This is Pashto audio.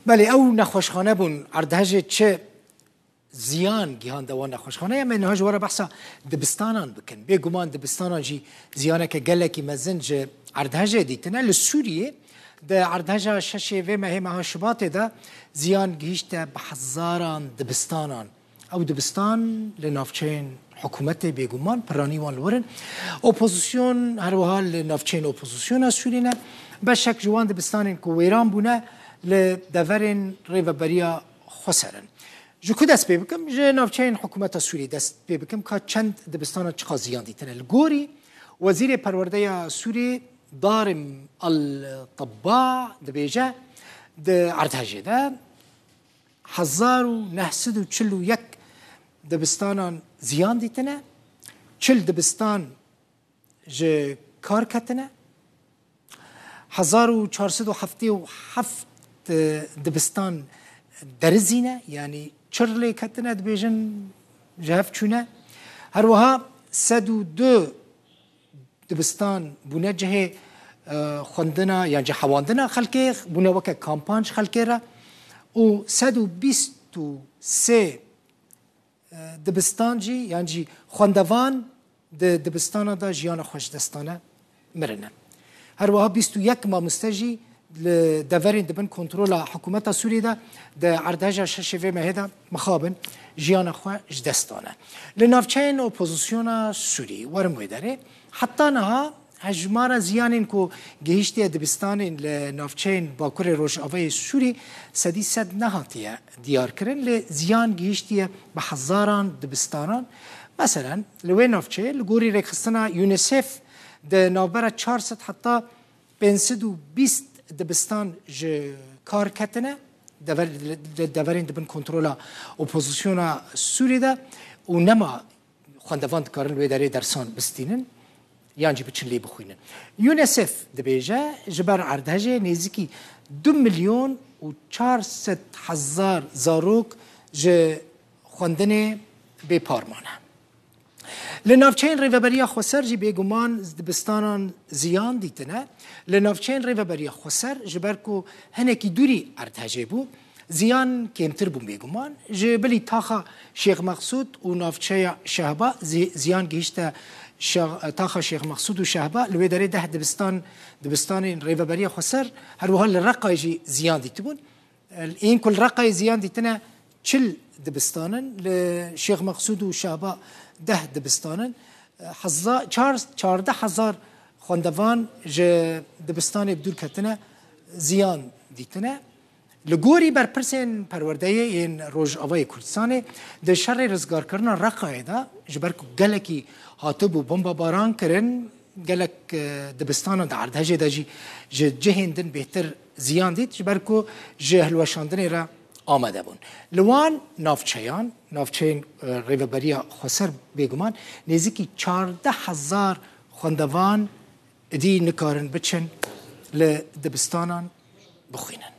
بله او نخوشخانه بون اردهجه چه زیان گیهان دوان نخوشخانه یا من هاج ورا بحثا دبستانان بکن بگمان دبستانان جی زیانه که گلکی مزنج اردهجه دیتنه لسوریه ده اردهجه ششه و مهمه ها شباته ده زیان گیشت بحزاران دبستانان او دبستان لنافچین حکومت بگمان پرانی وان لورن اپوزیسیون هر وحال لنافچین اپوزیسیون سورینه بشک جوان دبستانین که ویران بونه لدورن ریوبریا خسرن جو دست پی بکم جه نافچین حکومت سوری دست پی بکم که چند دبستان چقدر زیان دیتنه الگوری وزیر پرورده سوری دارم الطباع دبیجه ده اردهجه ده 1941 دبستان زیان دیتنه 40 دبستان جه کار کتنه 1477 دبستان درزینه یعنی چرلی کتنه دبیجن جهف چونه هر وها 102 دبستان بونه جه خوندنا یعنی جه حواندنا خلقه بونه وکه کامپانج خلقه را و 123 دبستان جی یعنی جی خوندوان دبستان دا جیان خوش دستانه مرنه هر وها 21 مامستجی دورین دبن کنترل حکومت سوری ده اردهجه ششوه مهدا مخابن جیان خو جدستانه لنافچین اپوزیسیون سوری ورم ویداره حتی نها هجمار زیانین کو گهشتی دبستان لنافچین باکور روشاوی سوری سدی صد نهاتیه دیار کرن لزیان گهشتی به هزاران دبستانان مثلا لوی نافچه لگوری رکستنا یونیسف ده نوبر 400 حتی 520 دبستان ج کار کتنه دورین دبن کنترل اپوزیسیون سوری ده و نما خواندوان کارن و اداره درسان بستینن یعنی جی بچن لی بخوینن یونیسف دبیجه جبر اردهجه نزدیکی 2,400,000 زاروک ج خواندن به پارمانه لنافچین ریوبریا خسر جی بگمان دبستانان زیان دیتنه لنافچین ریوبریا خسر جبرکو هنکی دوری اردهجه بو زیان کمتر بون بگمان جبلی تاخا شیخ مقصود و نافچه شهبا زیان گیشت تاخا شیخ مقصود و شهبا لوی داره 10 دبستان ریوبریا خسر هر وحال رقای جی زیان دیت بون این کل رقای زیان دیتنه 40 دبستانن لشیخ مقصود و شهبا 10 دبستانن 14,000 خواندوان جه دبستان بدور کتنه زیان دیتنه لگوری بر پرسین پرورده این روز آوای کردستانه ده شر رزگار کردن رقای ده جبر که گلکی هاتب و بمبا باران کرن گلک دبستان ده اردهجه ده جه هندن بهتر زیان دید جبر که جه هلوشاندن را آمده بون لوان نافچین ریوبریا خسر بگمان نزدیکی 14,000 خواندوان دی نکارن بچن لدبستانان بخوینن